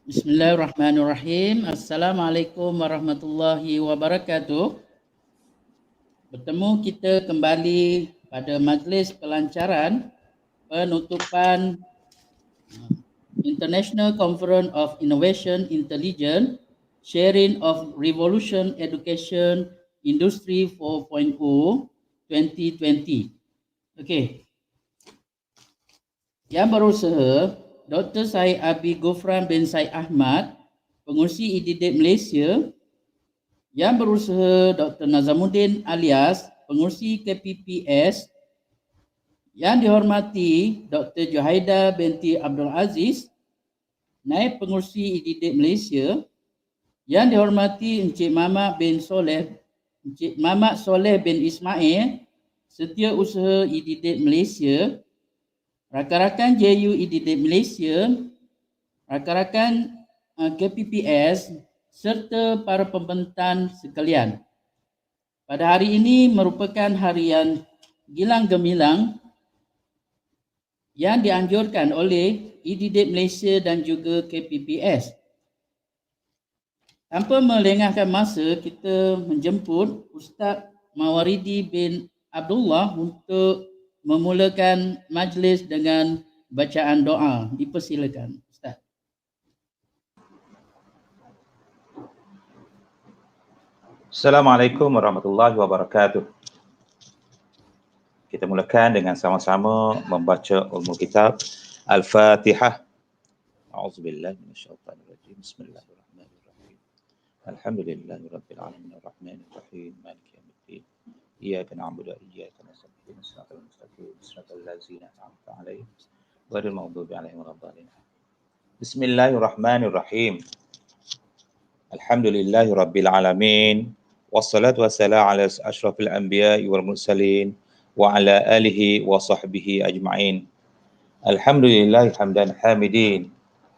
Bismillahirrahmanirrahim. Assalamualaikum warahmatullahi wabarakatuh. Bertemu kita kembali pada majlis pelancaran penutupan International Conference of Innovation Intelligence Sharing of Revolution Education Industry 4.0 2020. Okey. Yang berusaha Dr. Syed Abi Gufran bin Syed Ahmad, pengurusi IDDIC Malaysia. Yang berusaha Dr. Nazamuddin alias pengurusi KPPS. Yang dihormati Dr. Juhaida binti Abdul Aziz, naib pengurusi IDDIC Malaysia. Yang dihormati Encik Mamat Soleh bin Ismail, Setiausaha IDDIC Malaysia, rakan-rakan JU IDDIC Malaysia, rakan-rakan KPPS serta para pembentan sekalian. Pada hari ini merupakan hari yang gilang gemilang yang dianjurkan oleh IDDIC Malaysia dan juga KPPS. Tanpa melengahkan masa, kita menjemput Ustaz Mawaridi bin Abdullah untuk memulakan majlis dengan bacaan doa. Dipersilakan, Ustaz. Assalamualaikum warahmatullahi wabarakatuh. Kita mulakan dengan sama-sama membaca ulumul kitab Al-Fatihah. A'udzubillahi minasyaitanirrajim. Bismillahirrahmanirrahim. Alhamdulillahirabbil alamin arrahmanir rahim maliki yaumiddin. Iyyaka na'budu wa iyyaka nasta'in. Shiratal mustaqim, shiratal ladzina an'amta 'alaihim ghairil maghdubi 'alaihim waladdallin. Bismillahirrahmanirrahim. Alhamdulillahirabbil alamin. Wassalatu wassalamu ala asyrafil anbiya'i wal mursalin wa ala alihi wa sahbihi ajma'in. Alhamdulillah hamdan hamidin,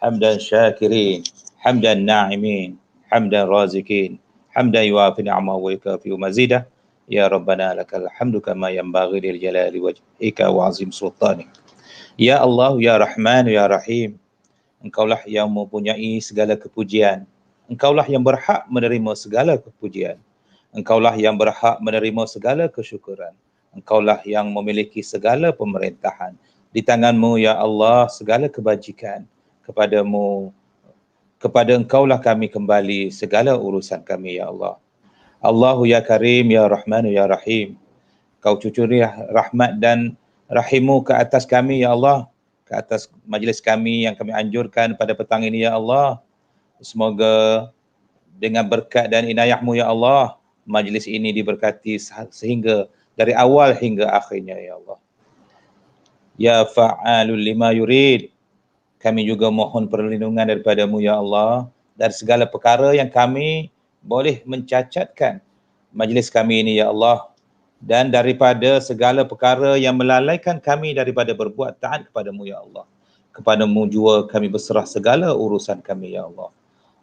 hamdan syakirin, hamdan na'imin, hamdan razikin, hamdan yuafi ni'amahu wa yukafi mazidah. Ya Rabbana lakal hamdu kama yanbaghi lil jalali wajhika wa azim sultanik. Ya Allah, ya Rahman, ya Rahim. Engkaulah yang mempunyai segala kepujian. Engkaulah yang berhak menerima segala kepujian. Engkaulah yang berhak menerima segala kesyukuran. Engkaulah yang memiliki segala pemerintahan. Di tangan-Mu, ya Allah, segala kebajikan. Kepada Engkaulah kami kembali segala urusan kami, ya Allah. Allahu ya Karim, ya Rahmanu, ya Rahim. Kau cucuri rahmat dan rahim-Mu ke atas kami, ya Allah. Ke atas majlis kami yang kami anjurkan pada petang ini, ya Allah. Semoga dengan berkat dan inayah-Mu, ya Allah, majlis ini diberkati sehingga dari awal hingga akhirnya, ya Allah. Ya fa'alul lima yurid. Kami juga mohon perlindungan daripada-Mu, ya Allah, dari segala perkara yang kami boleh mencacatkan majlis kami ini, ya Allah, dan daripada segala perkara yang melalaikan kami daripada berbuat taat kepada-Mu, ya Allah. Kepada-Mu jua kami berserah segala urusan kami, ya Allah.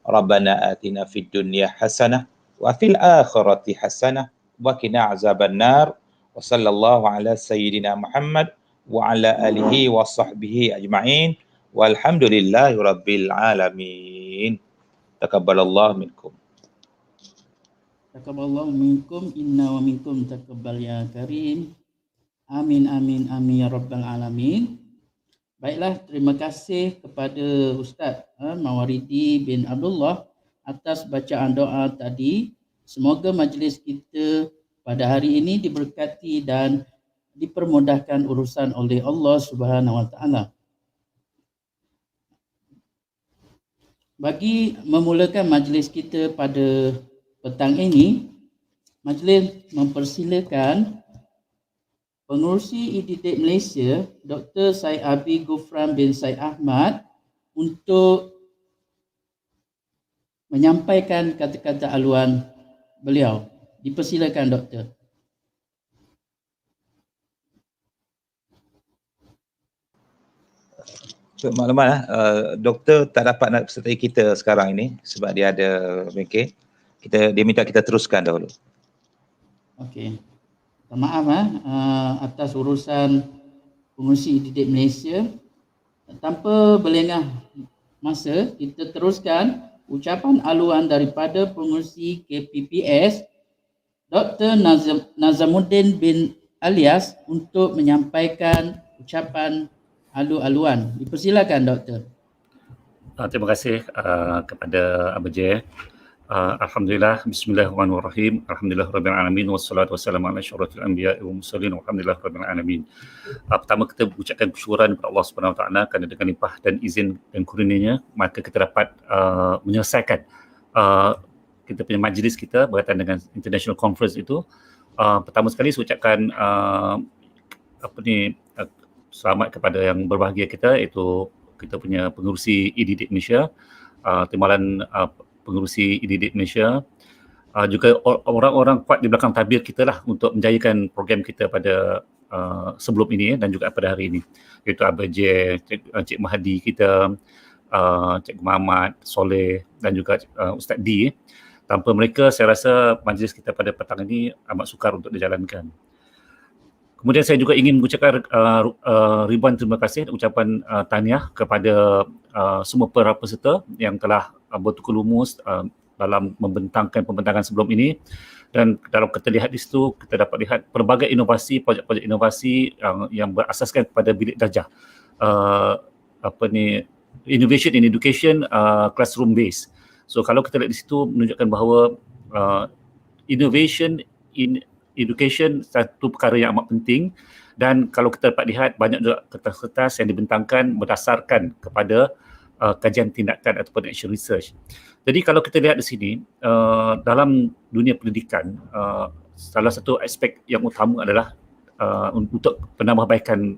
Rabbana atina fid dunya hasanah wa fil akhirati hasanah wa qina azaban nar. Wa sallallahu ala sayyidina Muhammad wa ala alihi wa sahbihi ajma'in. Walhamdulillahi rabbil alamin. Taqabbalallahu minkum. Taqabbalallahu minkum inna wa minkum taqabbal ya karim. Amin amin amin ya rabbal alamin. Baiklah, terima kasih kepada Ustaz Mawaridi bin Abdullah atas bacaan doa tadi. Semoga majlis kita pada hari ini diberkati dan dipermudahkan urusan oleh Allah Subhanahu Wa Taala. Bagi memulakan majlis kita pada petang ini, majlis mempersilakan pengurusi IDDIC Malaysia, Dr. Syed Abi Gufran bin Syed Ahmad untuk menyampaikan kata-kata aluan beliau. Dipersilakan, Doktor. Untuk maklumat, Doktor tak dapat nak sertai kita sekarang ini sebab dia ada bengkel. Dia minta kita teruskan dahulu. Okey. Maaf atas urusan pengurusi IDDIC Malaysia. Tanpa berlengah masa, kita teruskan ucapan aluan daripada pengerusi KPPS Dr. Nazamuddin bin Alias untuk menyampaikan ucapan alu-aluan. Dipersilakan, Doktor. Terima kasih kepada Abah J. Alhamdulillah, bismillahirrahmanirrahim. Alhamdulillah rabbil alamin wassalatu wassalamu ala asyrafil anbiya'i wal mursalin walhamdulillah rabbil alamin. Pertama kita mengucapkan kesyukuran kepada Allah Subhanahu Wa Taala kerana dengan limpah dan izin dan kurnianya maka kita dapat menyelesaikan kita punya majlis kita berkaitan dengan international conference itu. Pertama sekali saya ucapkan selamat kepada yang berbahagia kita, iaitu kita punya pengerusi EDD Malaysia, timbalan pengerusi EDD Malaysia, juga orang-orang kuat di belakang tabir kita lah untuk menjayakan program kita pada sebelum ini dan juga pada hari ini, iaitu Abah J, Cik Mahdi kita, Cik Muhammad, Soleh dan juga Ustaz D. Tanpa mereka saya rasa majlis kita pada petang ini amat sukar untuk dijalankan. Kemudian saya juga ingin mengucapkan ribuan terima kasih dan ucapan tahniah kepada semua para peserta yang telah bertukar lumus dalam pembentangan sebelum ini. Dan dalam kita lihat di situ, kita dapat lihat pelbagai inovasi, projek-projek inovasi yang berasaskan kepada bilik darjah. Innovation in Education classroom based. So kalau kita lihat di situ menunjukkan bahawa innovation in education satu perkara yang amat penting, dan kalau kita dapat lihat banyak juga kertas-kertas yang dibentangkan berdasarkan kepada kajian tindakan ataupun action research. Jadi kalau kita lihat di sini dalam dunia pendidikan, salah satu aspek yang utama adalah untuk penambahbaikan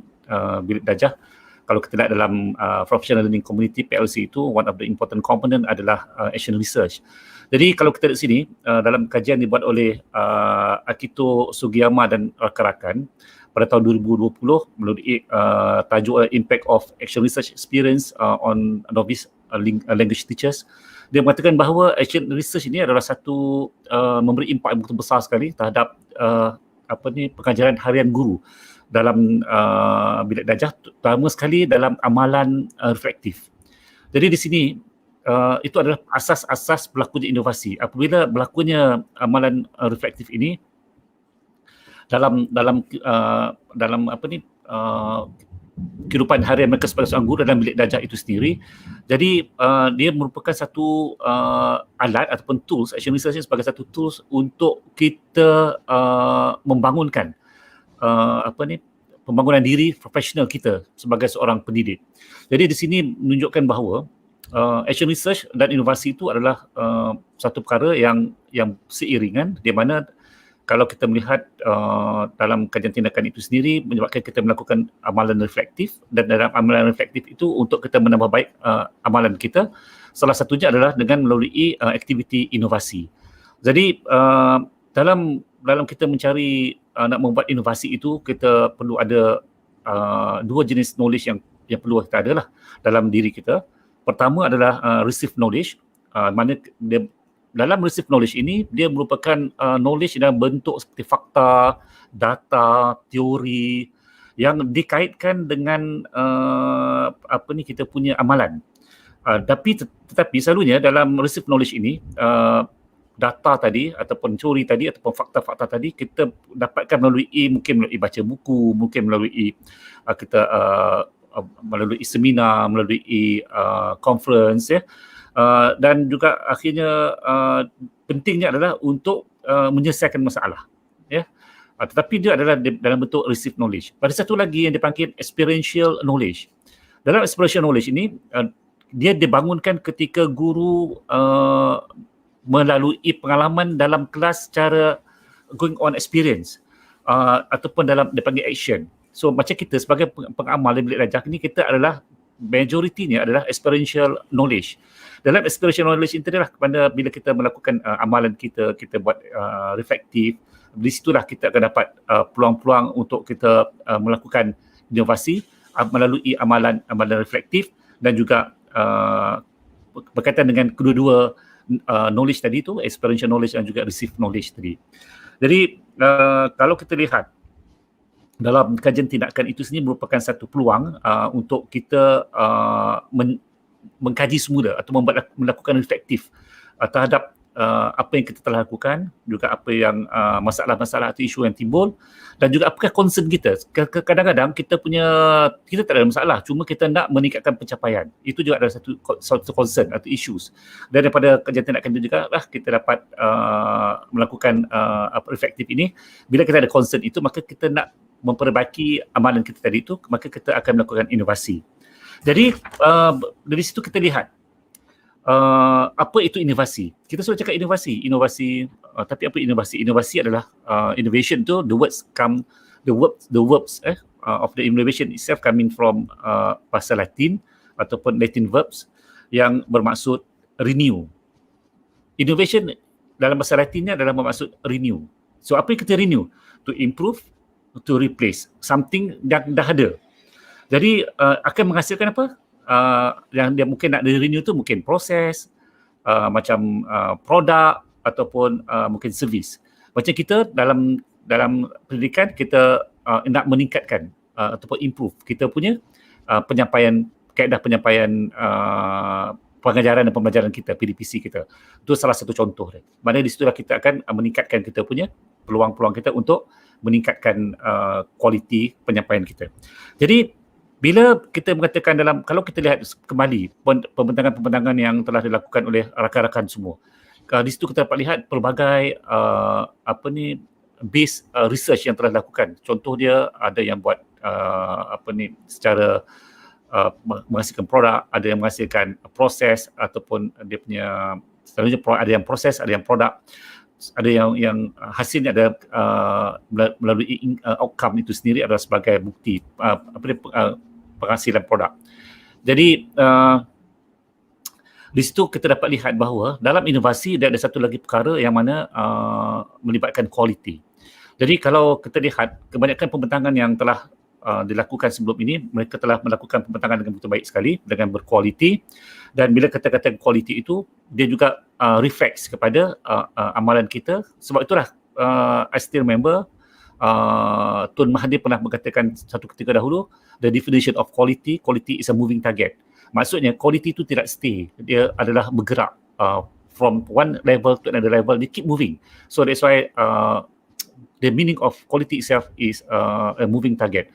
bilik darjah. Kalau kita lihat dalam Professional Learning Community PLC itu, one of the important component adalah action research. Jadi kalau kita lihat sini, dalam kajian dibuat oleh Akito Sugiyama dan rakan-rakan pada tahun 2020 melalui tajuk Impact of Action Research Experience on Novice Language Teachers, dia mengatakan bahawa action research ini adalah satu memberi impak yang begitu besar sekali terhadap pengajaran harian guru dalam bilik darjah, terutama sekali dalam amalan reflektif. Jadi di sini itu adalah asas-asas berlakunya inovasi. Apabila berlakunya amalan reflektif ini dalam kehidupan harian mereka sebagai seorang guru dalam bilik darjah itu sendiri, jadi dia merupakan satu alat ataupun tools, action research sebagai satu tools untuk kita membangunkan pembangunan diri profesional kita sebagai seorang pendidik. Jadi di sini menunjukkan bahawa action research dan inovasi itu adalah satu perkara yang seiringan, di mana kalau kita melihat dalam kajian tindakan itu sendiri menyebabkan kita melakukan amalan reflektif, dan dalam amalan reflektif itu untuk kita menambah baik amalan kita, salah satunya adalah dengan melalui aktiviti inovasi. Jadi dalam kita mencari nak membuat inovasi itu, kita perlu ada dua jenis knowledge yang perlu kita ada lah dalam diri kita. Pertama adalah receive knowledge, mana dia, dalam receive knowledge ini dia merupakan knowledge dalam bentuk seperti fakta, data, teori yang dikaitkan dengan kita punya amalan. Tetapi selalunya dalam receive knowledge ini, data tadi ataupun teori tadi ataupun fakta-fakta tadi kita dapatkan mungkin melalui baca buku, mungkin melalui melalui seminar, melalui conference, ya. Dan juga akhirnya pentingnya adalah untuk menyelesaikan masalah, ya. Tetapi dia adalah dalam bentuk receive knowledge. Ada satu lagi yang dipanggil experiential knowledge. Dalam experiential knowledge ini dia dibangunkan ketika guru melalui pengalaman dalam kelas secara going on experience, ataupun dalam dipanggil action. So macam kita sebagai pengamal di bilik darjah ni, kita adalah majoritinya adalah experiential knowledge. Dalam experiential knowledge itu adalah bila kita melakukan amalan kita buat reflektif, di situlah kita akan dapat peluang-peluang untuk kita melakukan inovasi melalui amalan reflektif, dan juga berkaitan dengan kedua-dua knowledge tadi tu, experiential knowledge dan juga receive knowledge tadi. Jadi kalau kita lihat dalam kajian tindakan itu sendiri merupakan satu peluang untuk kita mengkaji semula atau melakukan reflektif terhadap apa yang kita telah lakukan, juga apa yang masalah-masalah atau isu yang timbul, dan juga apakah concern kita. Kadang-kadang kita tak ada masalah, cuma kita nak meningkatkan pencapaian. Itu juga adalah satu concern atau issues. Dan daripada kajian tindakan itu juga kita dapat melakukan reflektif ini. Bila kita ada concern itu, maka kita nak memperbaiki amalan kita tadi itu, maka kita akan melakukan inovasi. Jadi dari situ kita lihat apa itu inovasi. Kita sudah cakap inovasi, tapi apa inovasi? Inovasi adalah innovation tu, the verbs of the innovation itself coming from bahasa Latin ataupun Latin verbs yang bermaksud renew. Innovation dalam bahasa Latinnya adalah bermaksud renew. So apa yang kita renew? To improve, to replace something yang dah ada. Jadi akan menghasilkan apa? Yang dia mungkin nak renew tu mungkin proses, macam produk ataupun mungkin servis. Macam kita dalam pendidikan kita nak meningkatkan ataupun improve kita punya kaedah penyampaian pengajaran dan pembelajaran kita, PDPC kita. Itu salah satu contoh dia. Mana di situlah kita akan meningkatkan kita punya peluang-peluang kita untuk meningkatkan kualiti penyampaian kita. Jadi bila kita mengatakan kalau kita lihat kembali pembentangan-pembentangan yang telah dilakukan oleh rakan-rakan semua, di situ kita dapat lihat pelbagai base research yang telah dilakukan. Contoh dia ada yang buat secara menghasilkan produk, ada yang menghasilkan proses ataupun dia punya selalunya ada yang proses, ada yang produk, ada yang hasilnya ada melalui outcome itu sendiri adalah sebagai bukti penghasilan produk. Jadi di situ kita dapat lihat bahawa dalam inovasi dia ada satu lagi perkara yang mana melibatkan quality. Jadi kalau kita lihat kebanyakan pembentangan yang telah dilakukan sebelum ini, mereka telah melakukan pembentangan dengan begitu baik sekali, dengan berkualiti, dan bila kata-kata quality itu dia juga reflects kepada amalan kita. Sebab itulah I still remember Tun Mahathir pernah mengatakan satu ketika dahulu, the definition of quality is a moving target. Maksudnya quality itu tidak stay, dia adalah bergerak from one level to another level, they keep moving. So that's why the meaning of quality itself is a moving target.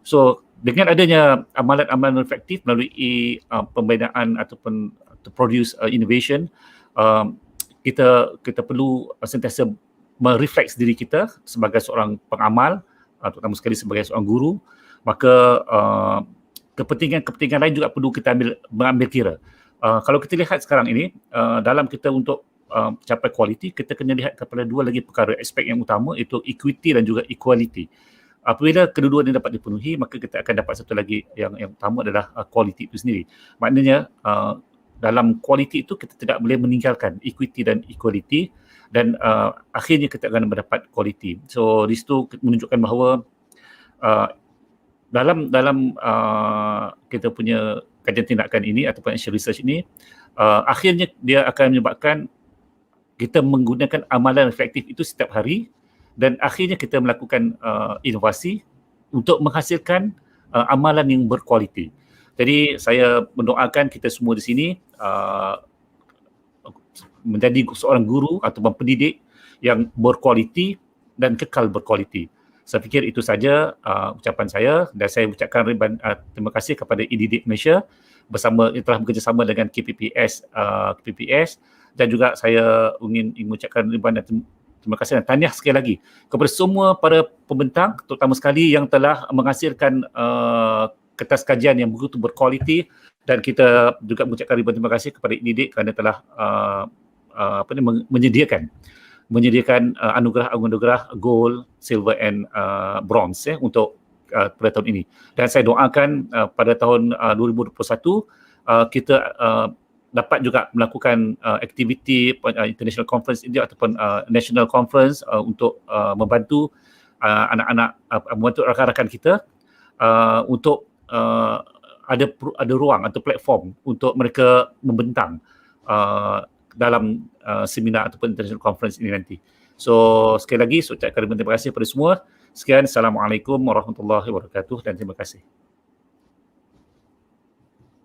So dengan adanya amalan-amalan reflektif melalui pembinaan ataupun to produce innovation, kita perlu sentiasa merefleks diri kita sebagai seorang pengamal, terutama sekali sebagai seorang guru. Maka kepentingan lain juga perlu kita mengambil kira. Kalau kita lihat sekarang ini, dalam kita untuk capai quality, kita kena lihat kepada dua lagi perkara aspek yang utama, iaitu equity dan juga equality. Apabila kedua-dua ini dapat dipenuhi, maka kita akan dapat satu lagi yang utama adalah quality itu sendiri. Maknanya dalam quality itu kita tidak boleh meninggalkan equity dan equality, dan akhirnya kita akan mendapat quality. So di situ menunjukkan bahawa dalam kita punya kajian tindakan ini ataupun action research ini, akhirnya dia akan menyebabkan kita menggunakan amalan reflektif itu setiap hari, dan akhirnya kita melakukan inovasi untuk menghasilkan amalan yang berkualiti. Jadi saya mendoakan kita semua di sini menjadi seorang guru ataupun pendidik yang berkualiti dan kekal berkualiti. Saya fikir itu saja ucapan saya, dan saya ucapkan terima kasih kepada IDD Malaysia yang telah bekerjasama dengan KPPS, dan juga saya ingin mengucapkan terima kasih dan tahniah sekali lagi kepada semua para pembentang, terutama sekali yang telah menghasilkan kertas kajian yang begitu berkualiti, dan kita juga mengucapkan terima kasih kepada IDD kerana telah menyediakan anugerah gold, silver and bronze untuk pada tahun ini. Dan saya doakan pada tahun 2021 kita dapat juga melakukan aktiviti international conference ini ataupun national conference untuk membantu anak-anak, membantu rakan-rakan kita untuk ada ruang atau platform untuk mereka membentang dalam seminar ataupun international conference ini nanti. So sekali lagi saya ucapkan terima kasih kepada semua. Sekian, Assalamualaikum warahmatullahi wabarakatuh, dan terima kasih.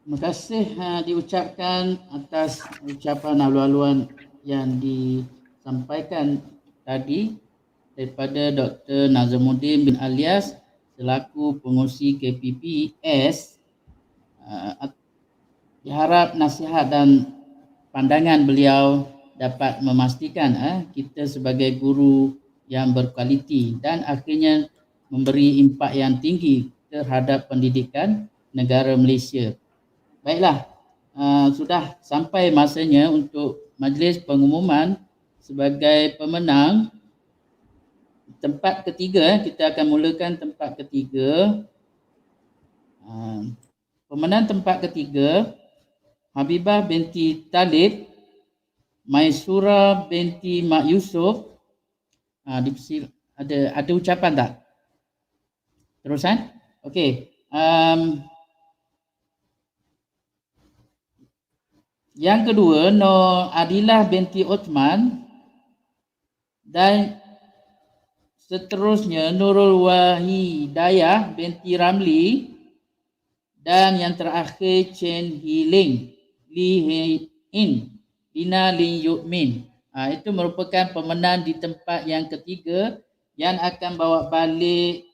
Terima kasih diucapkan atas ucapan haluan-haluan yang disampaikan tadi daripada Dr. Nazamuddin bin Alias selaku pengurusi KPPS. Diharap nasihat dan pandangan beliau dapat memastikan kita sebagai guru yang berkualiti dan akhirnya memberi impak yang tinggi terhadap pendidikan negara Malaysia. Baiklah, sudah sampai masanya untuk majlis pengumuman sebagai pemenang tempat ketiga. Kita akan mulakan tempat ketiga. Pemenang tempat ketiga Habibah binti Talib, Maisura binti Mak Yusof. Ada ucapan tak? Terusan? Okey. Yang kedua, Nur Adilah binti Uthman, dan seterusnya Nurul Wahidayah binti Ramli, dan yang terakhir Chen Hiling, Li Hein, Lina Lin Yukmin. Itu merupakan pemenang di tempat yang ketiga yang akan bawa balik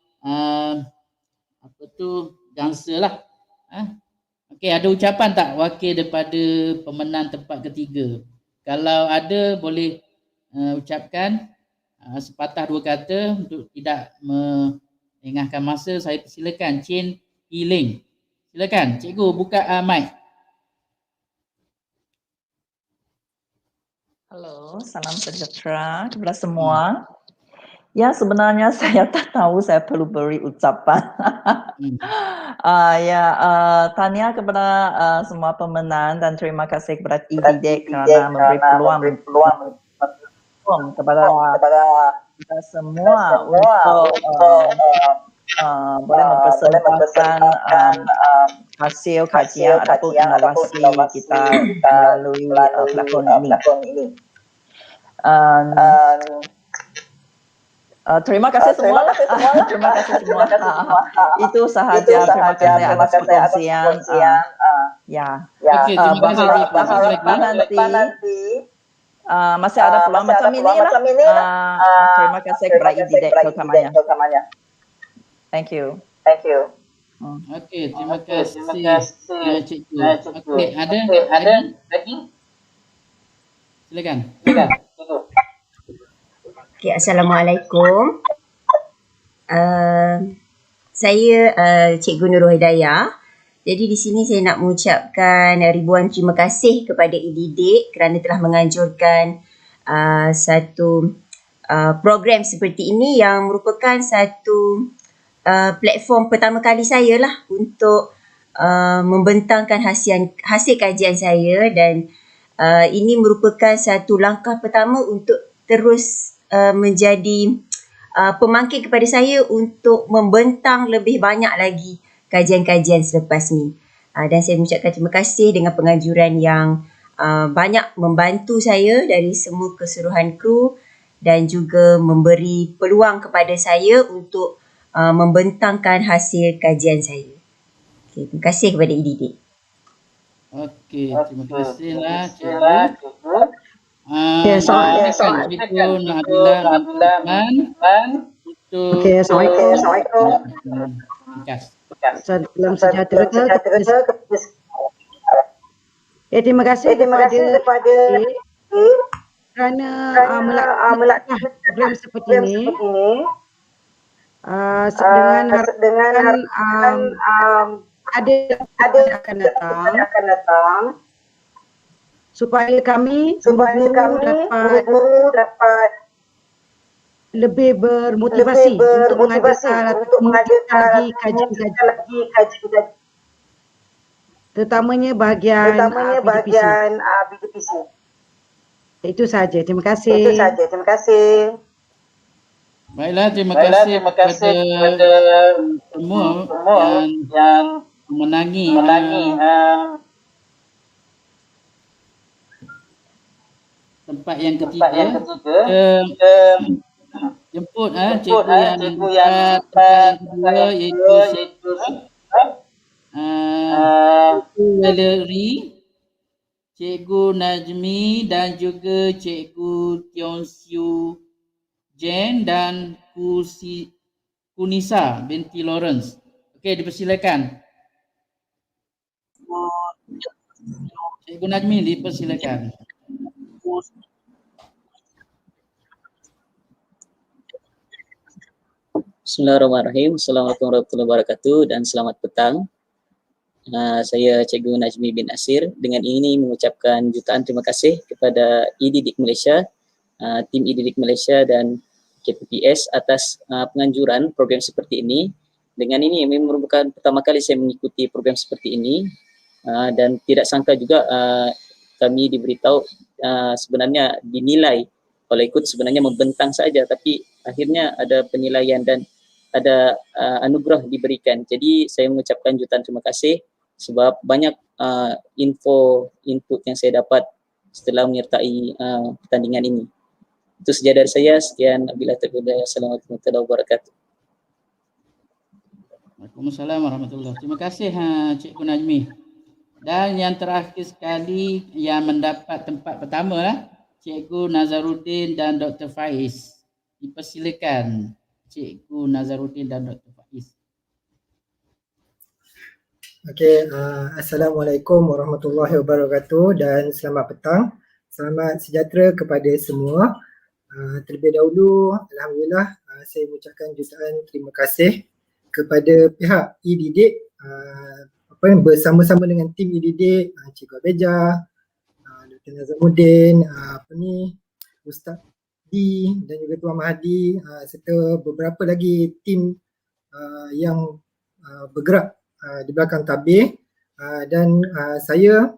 gangsa lah. Okey, ada ucapan tak wakil daripada pemenang tempat ketiga? Kalau ada, boleh ucapkan sepatah dua kata untuk tidak mengengahkan masa. Saya persilakan Chen Hiling. Silakan, cikgu buka mic. Halo, salam sejahtera kepada semua. Ya, sebenarnya saya tak tahu saya perlu beri ucapan. Tahniah kepada semua pemenang dan terima kasih kepada IDIDIK kerana memberi peluang kepada kita semua untuk boleh mempersembahkan hasil kajian ataupun inovasi kita melalui platform ini. Terima kasih semua. Terima kasih semua. Itu sahaja. Terima kasih atas perkongsian. Berharap nanti masih ada peluang macam ini lah. Terima kasih kepada IDIDIK terutamanya. Thank you. Okey, terima kasih cikgu. Okey, ada lagi? Silakan. Okay, Assalamualaikum. Saya Cikgu Nurul Hidayah. Jadi di sini saya nak mengucapkan ribuan terima kasih kepada IDIDIK kerana telah menganjurkan satu program seperti ini yang merupakan satu platform pertama kali saya lah untuk membentangkan hasil kajian saya, dan ini merupakan satu langkah pertama untuk terus menjadi pemangkin kepada saya untuk membentang lebih banyak lagi kajian-kajian selepas ni. Dan saya mengucapkan terima kasih dengan penganjuran yang banyak membantu saya dari semua keseluruhan kru dan juga memberi peluang kepada saya untuk membentangkan hasil kajian saya. Okay, terima kasih kepada IDIDIK. Okey, terima kasihlah cikgu. Assalamualaikum Nabilah untuk Assalamualaikum. Salam sejahtera terima kasih kepada kerana melakukan program seperti ini dengan harapan ada akan datang supaya kami guru dapat lebih bermotivasi untuk mengadakan lagi kajian, terutamanya bahagian BDPC. Itu saja. Terima kasih. Baiklah, terima kasih kepada semua yang memenangi tempat yang ketiga. Jemput cikgu yang tempat yang kedua, iaitu Valerie, Cikgu Najmi dan juga Cikgu Tion Siu Jen dan Kunisa binti Lawrence. Okey, dipersilakan. Cikgu Najmi, dipersilakan. Bismillahirrahmanirrahim. Assalamualaikum warahmatullahi wabarakatuh dan selamat petang. Saya Cikgu Najmi bin Asir. Dengan ini mengucapkan jutaan terima kasih kepada IDDIK Malaysia, tim IDDIK Malaysia dan KPPS atas penganjuran program seperti ini. Dengan ini merupakan pertama kali saya mengikuti program seperti ini dan tidak sangka juga kami diberitahu sebenarnya dinilai. Kalau ikut sebenarnya membentang saja, tapi akhirnya ada penilaian dan ada anugerah diberikan. Jadi saya mengucapkan jutaan terima kasih sebab banyak input yang saya dapat setelah menyertai pertandingan ini. Itu saja dari saya. Sekian. Wabillahi taufiq. Assalamualaikum warahmatullahi wabarakatuh. Waalaikumsalam warahmatullahi wabarakatuh. Terima kasih Cikgu Najmi. Dan yang terakhir sekali yang mendapat tempat pertama lah, Cikgu Nazaruddin dan Dr. Faiz. Dipersilakan Cikgu Nazaruddin dan Dr. Faiz. Okey, Assalamualaikum warahmatullahi wabarakatuh dan selamat petang. Selamat sejahtera kepada semua. Terlebih dahulu, Alhamdulillah, saya mengucapkan jutaan terima kasih kepada pihak IDDIK bersama-sama dengan tim IDDIK, Cikgu Abeja, Dr. Nazamuddin, Ustaz Di dan juga Tuan Mahdi serta beberapa lagi tim yang bergerak di belakang tabir dan saya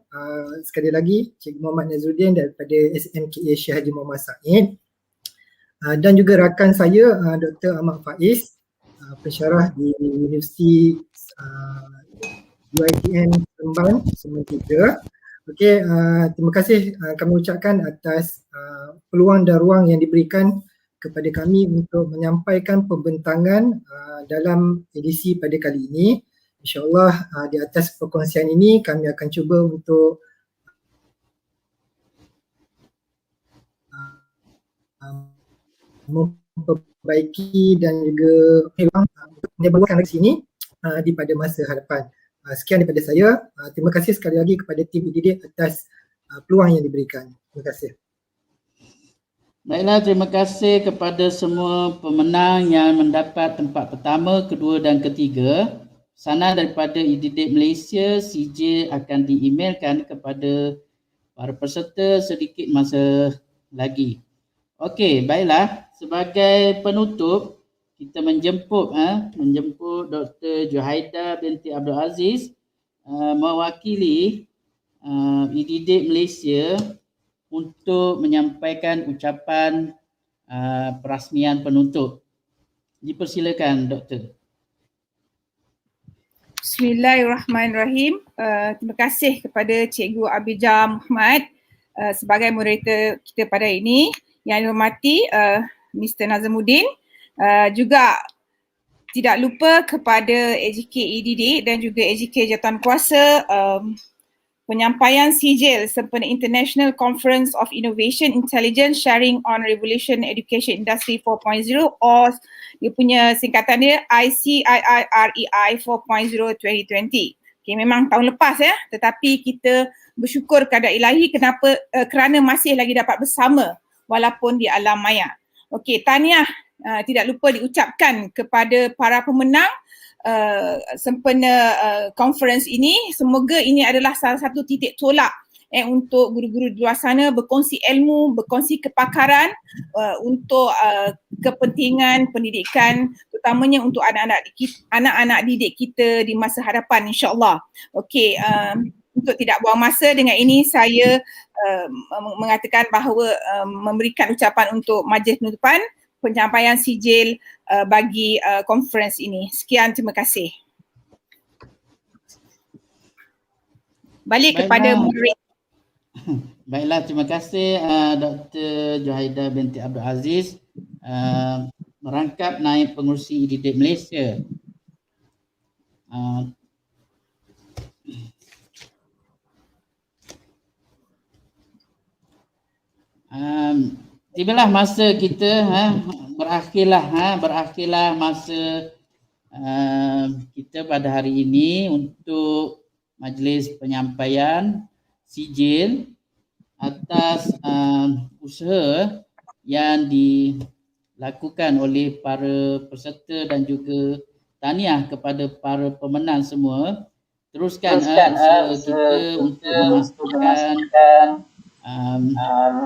sekali lagi Cikgu Muhammad Nazaruddin daripada SMKA Syekh Haji Muhammad Said dan juga rakan saya Dr. Ahmad Faiz, pensyarah di Universiti UiTM Seremban Sembilan Tiga. Okey, terima kasih kami ucapkan atas peluang dan ruang yang diberikan kepada kami untuk menyampaikan pembentangan dalam edisi pada kali ini. InsyaAllah di atas perkongsian ini kami akan cuba untuk memperbaiki dan juga menyebarkan di sini di pada masa hadapan. Sekian daripada saya. Terima kasih sekali lagi kepada tim IDDIK atas peluang yang diberikan. Terima kasih. Baiklah, terima kasih kepada semua pemenang yang mendapat tempat pertama, kedua dan ketiga. Pesanan daripada IDDIK Malaysia, CJ akan di-emailkan kepada para peserta sedikit masa lagi. Okey, baiklah. Sebagai penutup, kita menjemput Dr. Juhaida binti Abdul Aziz mewakili IDDIK Malaysia untuk menyampaikan ucapan perasmian penutup. Dipersilakan, Doktor. Bismillahirrahmanirrahim. Terima kasih kepada Cikgu Abija Muhammad sebagai moderator kita pada ini. Yang dihormati Mr. Nazamuddin, juga tidak lupa kepada AJK IDDIK dan juga AJK Jawatankuasa penyampaian sijil sempena International Conference of Innovation Intelligence Sharing on Revolution Education Industry 4.0 or dia punya singkatan dia ICIIREI 4.0 2020. Okay, memang tahun lepas ya, tetapi kita bersyukur kepada ilahi kerana masih lagi dapat bersama walaupun di alam maya. Okey, tahniah tidak lupa diucapkan kepada para pemenang sempena conference ini. Semoga ini adalah salah satu titik tolak untuk guru-guru di luar sana berkongsi ilmu, berkongsi kepakaran untuk kepentingan pendidikan, terutamanya untuk anak-anak didik kita di masa hadapan, insya-Allah. Okey, untuk tidak buang masa, dengan ini saya mengatakan bahawa memberikan ucapan untuk majlis penutupan penyampaian sijil bagi conference ini. Sekian, terima kasih. Balik kepada moderator. Baiklah, terima kasih Dr. Juhaida binti Abdul Aziz, merangkap naib pengurusi IDDIK Malaysia. tibalah masa kita berakhirlah masa kita pada hari ini untuk majlis penyampaian sijil atas usaha yang dilakukan oleh para peserta dan juga tahniah kepada para pemenang semua. Teruskan usaha kita untuk memastikan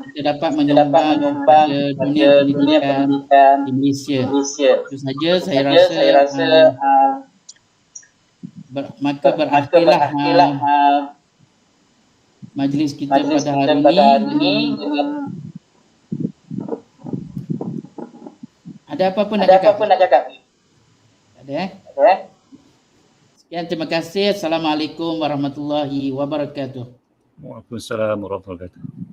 kita dapat menyumbang kepada dunia pendidikan di Malaysia. Itu saja saya rasa maka berakhirlah majlis kita pada hari ini dengan ada apa-apa nak cakap? Ada? Sekian, terima kasih. Assalamualaikum warahmatullahi wabarakatuh. Waalaikumsalam warahmatullahi wabarakatuh.